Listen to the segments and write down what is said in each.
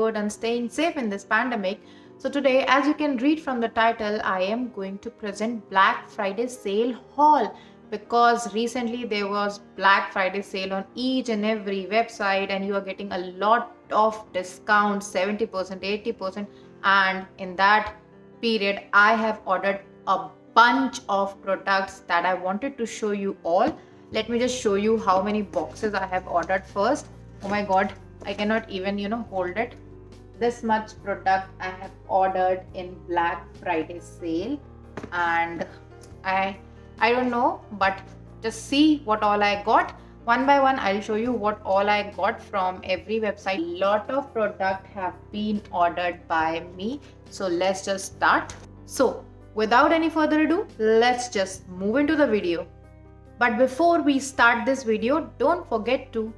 good and staying safe in this pandemic. So today, as you can read from the title, I am going to present Black Friday sale haul, because recently there was Black Friday sale on each and every website and you are getting a lot of discounts, 70%, 80%, and in that period I have ordered a bunch of products that I wanted to show you all. Let me just show you how many boxes I have ordered first. Oh my god, I cannot even hold it. This much product I have ordered in Black Friday sale, and I don't know, but just see what all I got. One by one I'll show you what all I got from every website. A lot of product have been ordered by me, so let's just start. So without any further ado, let's just move into the video. But before we start this video, don't forget to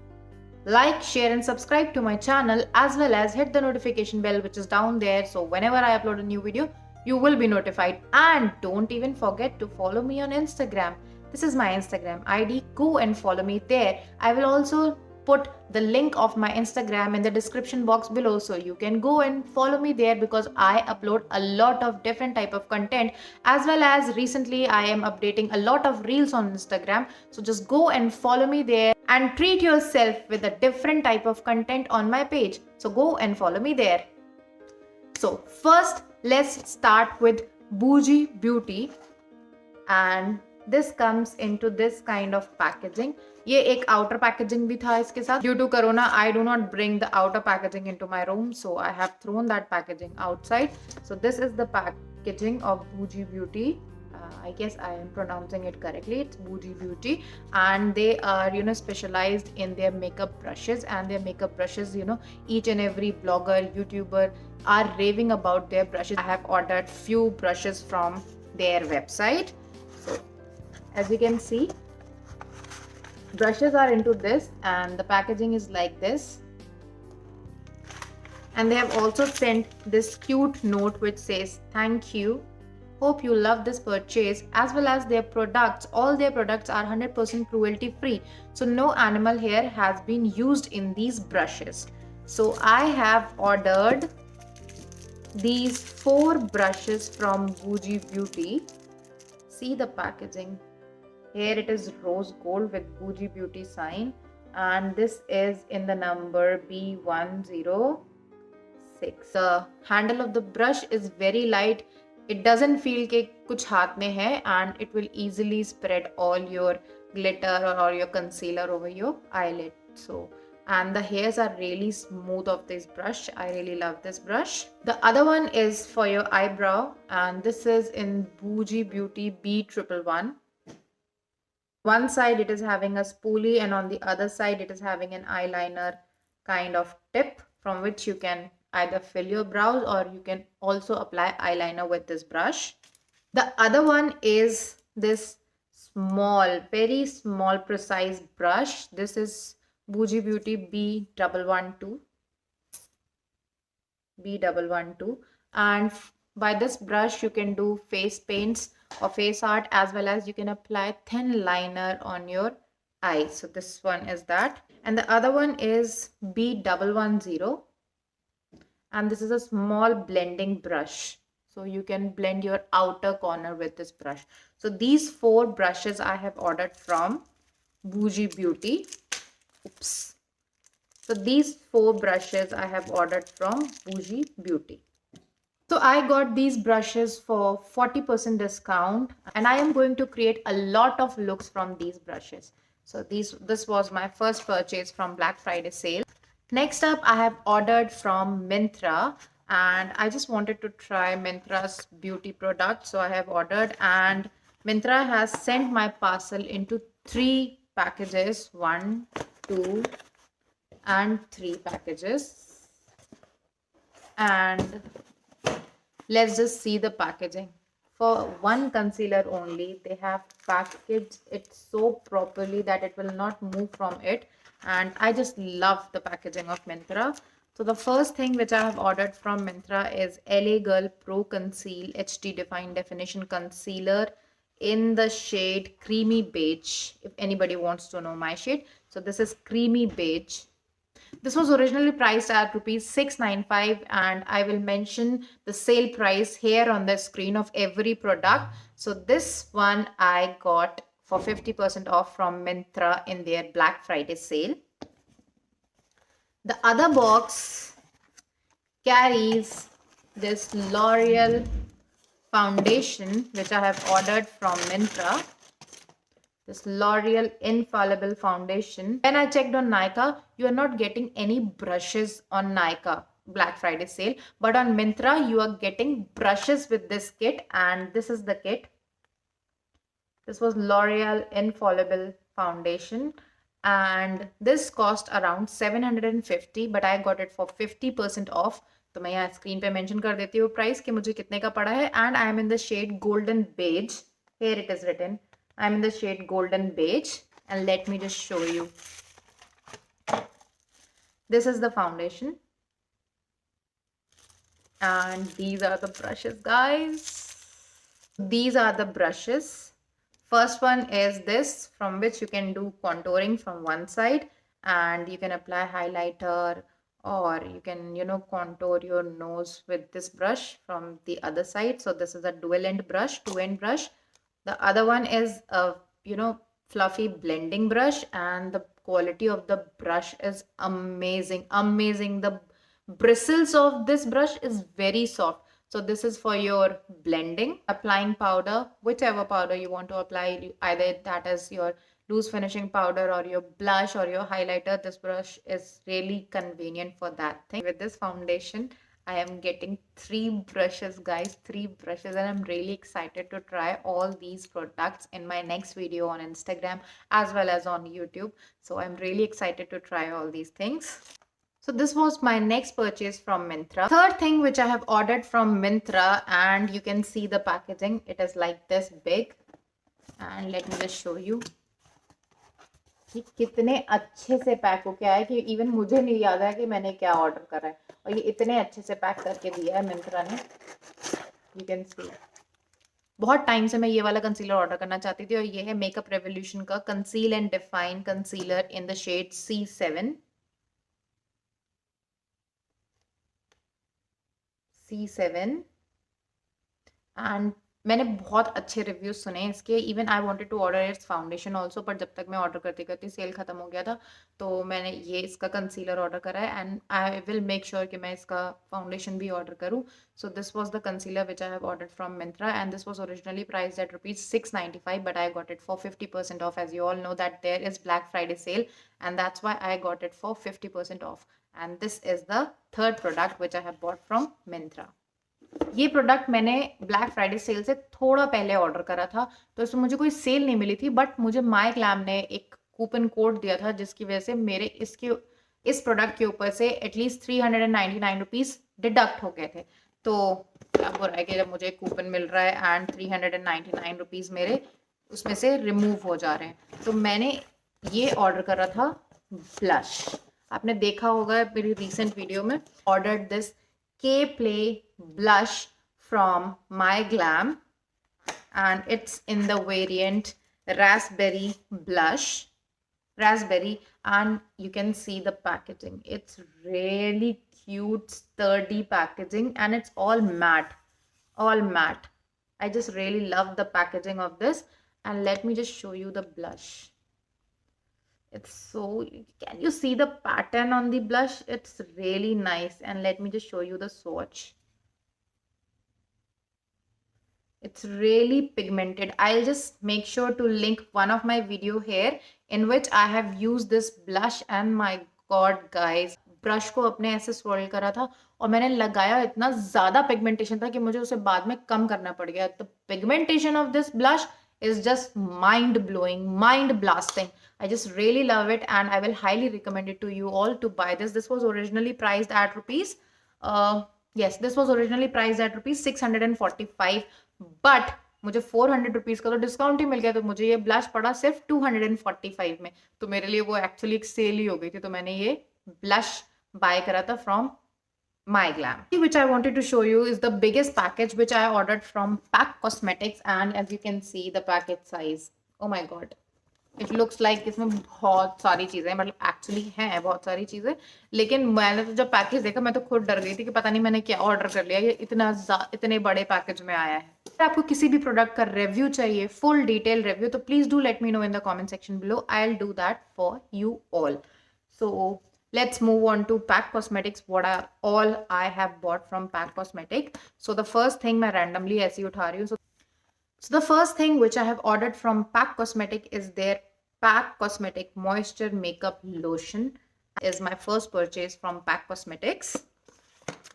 like, share and subscribe to my channel, as well as hit the notification bell which is down there, so whenever I upload a new video you will be notified. And don't even forget to follow me on Instagram. This is my Instagram ID. Go and follow me there. I will also put the link of my Instagram in the description box below, so you can go and follow me there, because I upload a lot of different type of content, as well as recently I am updating a lot of reels on Instagram. So just go and follow me there and treat yourself with a different type of content on my page. So go and follow me there. So first let's start with Bougie Beauty, and this comes into this kind of packaging. ये एक outer packaging भी था इसके साथ. Due to corona, I do not bring the outer packaging into my room, so I have thrown that packaging outside. So this is the packaging of Bougie Beauty. I guess I am pronouncing it correctly. It's Bougie Beauty, and they are specialized in their makeup brushes, and their makeup brushes, each and every blogger, YouTuber are raving about their brushes. I have ordered few brushes from their website. So as you can see, brushes are into this, and the packaging is like this. And they have also sent this cute note which says thank you, hope you love this purchase, as well as their products. All their products are 100% cruelty free, so no animal hair has been used in these brushes. So I have ordered these 4 brushes from Bougie Beauty. See the packaging. Here it is rose gold with Bougie Beauty sign, and this is in the number B106. The handle of the brush is very light. It doesn't feel कि कुछ हाथ में है, and it will easily spread all your glitter or your concealer over your eyelid. So, and the hairs are really smooth of this brush. I really love this brush. The other one is for your eyebrow, and this is in Bougie Beauty B111. One side it is having a spoolie, and on the other side it is having an eyeliner kind of tip from which you can either fill your brows, or you can also apply eyeliner with this brush. The other one is this small, very small, precise brush. This is Bougie Beauty B112. And by this brush you can do face paints or face art, as well as you can apply thin liner on your eyes. So this one is that. And the other one is B110. And this is a small blending brush, so you can blend your outer corner with this brush. So these 4 brushes I have ordered from Bougie Beauty. Oops. So these 4 brushes I have ordered from Bougie Beauty. So I got these brushes for 40% discount, and I am going to create a lot of looks from these brushes. So this was my first purchase from Black Friday sale. Next up, I have ordered from Myntra, and I just wanted to try Myntra's beauty product. So I have ordered, and Myntra has sent my parcel into 3 packages. 1, 2 and 3 packages. And let's just see the packaging. For one concealer only, they have packaged it so properly that it will not move from it. And I just love the packaging of Myntra. So the first thing which I have ordered from Myntra is LA Girl Pro Conceal HD Define Definition Concealer in the shade Creamy Beige, if anybody wants to know my shade. So this is Creamy Beige. This was originally priced at rupees 695, and I will mention the sale price here on the screen of every product. So this one I got for 50% off from Myntra in their Black Friday sale. The other box carries this L'Oreal foundation which I have ordered from Myntra. This L'Oreal Infallible Foundation. When I checked on Nykaa, you are not getting any brushes on Nykaa Black Friday sale. But on Myntra, you are getting brushes with this kit. And this is the kit. This was L'Oreal Infallible Foundation. And this cost around 750. But I got it for 50% off. तो मैं यहाँ screen पे mention कर देती हूँ price कि मुझे कितने का पड़ा है. And I am in the shade Golden Beige. Here it is written. I'm in the shade Golden Beige, and let me just show you. This is the foundation, and these are the brushes, guys. These are the brushes. First one is this, from which you can do contouring from one side, and you can apply highlighter, or you can, contour your nose with this brush from the other side. So this is a dual end brush, two-end brush. The other one is a, fluffy blending brush, and the quality of the brush is amazing. Amazing. The bristles of this brush is very soft. So this is for your blending. Applying powder, whichever powder you want to apply, either that is your loose finishing powder or your blush or your highlighter. This brush is really convenient for that thing. With this foundation, I am getting 3 brushes, guys, 3 brushes, and I'm really excited to try all these products in my next video on Instagram as well as on YouTube. So I'm really excited to try all these things. So this was my next purchase from Myntra. Third thing which I have ordered from Myntra, and you can see the packaging. It is like this big, and let me just show you. कितने अच्छे से pack हो गया है कि even मुझे नहीं याद है कि मैंने क्या ऑर्डर करा है, और ये इतने अच्छे से पैक करके दिया है मिंत्रा ने. You can see. बहुत टाइम से मैं ये वाला कंसीलर ऑर्डर करना चाहती थी, और ये है मेकअप रेवोल्यूशन का conceal and define concealer in the shade C7. And मैंने बहुत अच्छे रिव्यूज सुने इसके. Even I wanted to order its foundation also, पर जब तक मैं ऑर्डर करती करती सेल खत्म हो गया था, तो मैंने ये इसका कंसीलर ऑर्डर करा है, and I will make sure कि मैं इसका फाउंडेशन भी ऑर्डर करूँ. So this was the concealer which I have order from Myntra, and this was originally price at ₹695, but I got it for 50% off. As you all know that there is Black Friday sale, and that's why I got it for 50% off. And this is the third product which I have bought from Myntra. ये product मैंने black Friday cell से थोड़ा पहले order करा था, तो इसमें मुझे कोई सेल नहीं मिली थी, बट मुझे माय ग्लैम ने एक कूपन कोड दिया था, जिसकी वजह से मेरे इस प्रोडक्ट के ऊपर से एटलीस्ट ₹399 डिडक्ट हो गए थे. तो क्या हो रहा है कि जब मुझे कूपन मिल रहा है एंड ₹399 मेरे उसमें से रिमूव हो जा रहे हैं. तो मैंने ये ऑर्डर करा था ब्लश. आपने देखा होगा मेरी रिसेंट वीडियो में. Ordered this K-Play blush from My Glam, and it's in the variant raspberry blush, and you can see the packaging. It's really cute, sturdy packaging, and it's all matte. I just really love the packaging of this, and let me just show you the blush. It's so, can you see the pattern on the blush? It's really nice. And let me just show you the swatch. It's really pigmented. I'll just make sure to link one of my video here in which I have used this blush, and my god guys, brush को अपने ऐसे swirl करा था और मैंने लगाया, इतना ज़्यादा पिगमेंटेशन था कि मुझे उसे बाद में कम करना पड़ गया. The pigmentation of this blush is just mind-blowing, mind-blasting. I just really love it, and I will highly recommend it to you all to buy this. This was originally priced at ₹645, but मुझे ₹400 का तो discount ही मिल गया, तो मुझे ये blush पड़ा सिर्फ $245 में. तो मेरे लिए वो एक्चुअली एक सेल ही हो गई थी, तो मैंने ये ब्लश बाय करा था from My Glam. Which I wanted to show you is the biggest package which I ordered from Pack Cosmetics, and as you can see the package size, oh my god, it looks like इसमें बहुत सारी चीज़ें, मतलब actually हैं बहुत सारी चीज़ें, लेकिन मैंने तो जब पैकेज देखा मैं तो खुद डर गई थी कि पता नहीं मैंने क्या ऑर्डर कर लिया, ये इतने बड़े पैकेज में आया है। अगर आपको किसी भी प्रोडक्ट का रिव्यू चाहिए, फुल डिटेल रिव्यू, तो please do let me know in the comment section below, I will do that for you all. So let's move on to PAC Cosmetics. What are all I have bought from PAC Cosmetic? So the first thing मैं randomly ऐसे ही उठा रही हूँ. So the first thing which I have ordered from PAC Cosmetic is their PAC Cosmetic Moisture Makeup Lotion. Is my first purchase from PAC Cosmetics,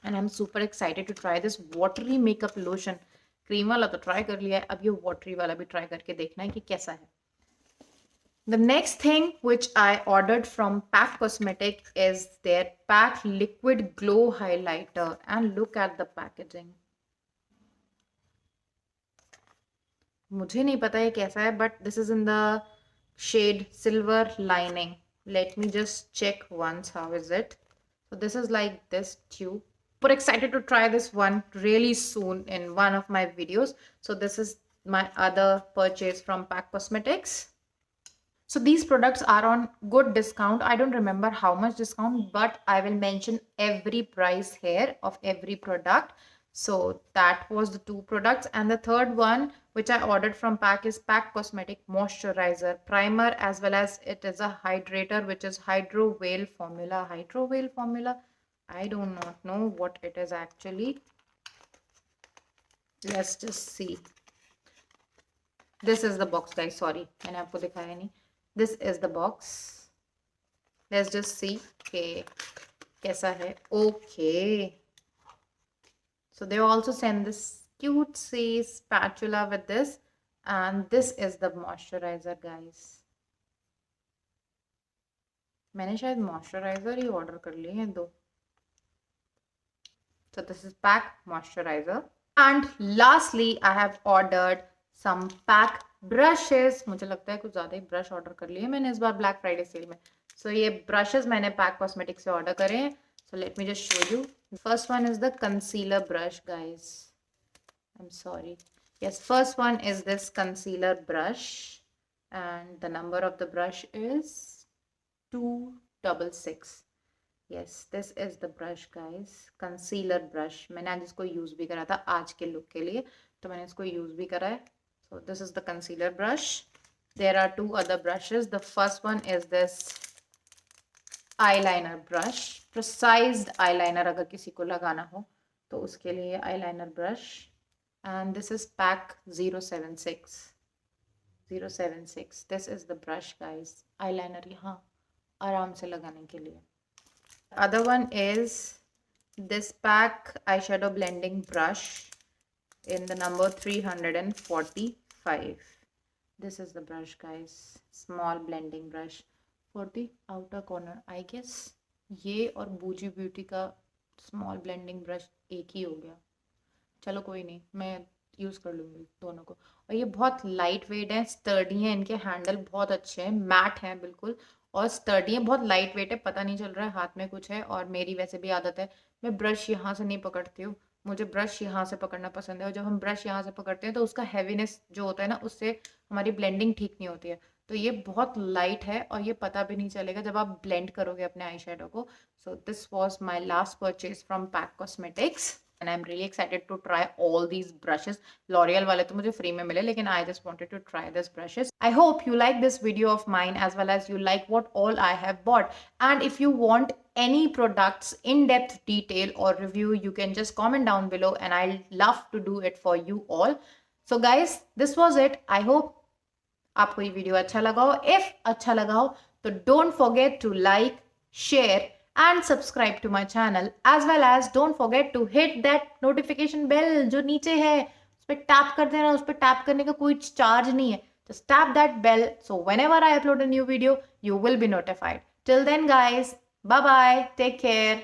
and I'm super excited to try this watery makeup lotion. Cream वाला तो try कर लिया है, अब ये watery वाला भी try करके देखना है कि कैसा है. The next thing which I ordered from PAC Cosmetic is their PAC Liquid Glow Highlighter, and look at the packaging. मुझे नहीं पता ये कैसा है, but this is in the shade Silver Lining. Let me just check once how is it. So this is like this tube. Super excited to try this one really soon in one of my videos. So this is my other purchase from PAC Cosmetics. So these products are on good discount. I don't remember how much discount, but I will mention every price here of every product. So that was the two products. And the third one which I ordered from PAC is PAC Cosmetic Moisturizer Primer, as well as it is a hydrator which is Hydro Whale Formula. Hydro Whale Formula, I do not know what it is actually. Let's just see. This is the box guys, sorry मैंने आपको दिखाया नहीं. This is the box. Let's just see okay कैसा है. Okay, so they also send this cute say spatula with this, and this is the moisturizer guys. मैंने शायद moisturizer ही order कर लिए हैं दो. So this is PAC moisturizer. And lastly I have ordered some PAC brushes. मुझे लगता है कुछ ज़्यादा ही ब्रश ऑर्डर कर लिए मैंने इस बार ब्लैक फ्राइडे सेल में. सो ये ब्रशेस मैंने PAC Cosmetics से ऑर्डर करे हैं. So let me just show you. First one is the concealer brush guys. I am sorry. Yes, first one is this concealer brush, and the number of the brush is 266. Yes, this is the brush guys, concealer brush. मैंने आज इसको use भी करा था आज के look के लिए, तो मैंने इसको यूज भी करा है. So this is the concealer brush. There are two other brushes. The first one is this eyeliner brush, precise eyeliner अगर किसी को लगाना हो तो उसके लिए eyeliner brush. And this is PAC 076. 076. This is the brush guys. Eyeliner यहाँ आराम से लगाने के लिए. The other one is this PAC eyeshadow blending brush in the number 345. This is the brush guys, small blending brush for the outer corner. I guess ये और बूजी beauty का स्मॉल ब्लेंडिंग ब्रश एक ही हो गया. चलो कोई नहीं, मैं यूज़ कर लूँगी दोनों को. और ये बहुत लाइट वेट है, स्टर्डी है, इनके हैंडल बहुत अच्छे हैं, मैट हैं बिल्कुल और स्टर्डी है, बहुत लाइट वेट है, पता नहीं चल रहा है हाथ में कुछ है. और मेरी वैसे भी आदत है मैं ब्रश यहाँ से नहीं पकड़ती हूँ, मुझे ब्रश यहाँ से पकड़ना पसंद है. और जब हम ब्रश यहाँ से पकड़ते हैं तो उसका हैवीनेस जो होता है ना, उससे हमारी ब्लेंडिंग ठीक नहीं होती है. तो ये बहुत लाइट है और ये पता भी नहीं चलेगा जब आप ब्लेंड करोगे अपने आई शेडो को. सो this was my last purchase from PAC Cosmetics, and I'm really excited to try all these brushes. L'Oreal वाले तो मुझे फ्री में मिले, लेकिन I just wanted to try this brushes. I hope you like this video of mine as well as you like what all I have bought. And if you want any products in-depth detail or review, you can just comment down below and I'll love to do it for you all. So guys, this was it. I hope आपको ये video अच्छा लगा हो. If अच्छा लगा हो तो don't forget to like, share and subscribe to my channel, as well as don't forget to hit that notification bell जो नीचे है, उस पर टैप कर देना. उस पर टैप करने का कोई चार्ज नहीं है. Just tap that bell so whenever I upload a new video, you will be notified. Till then guys, bye bye, take care.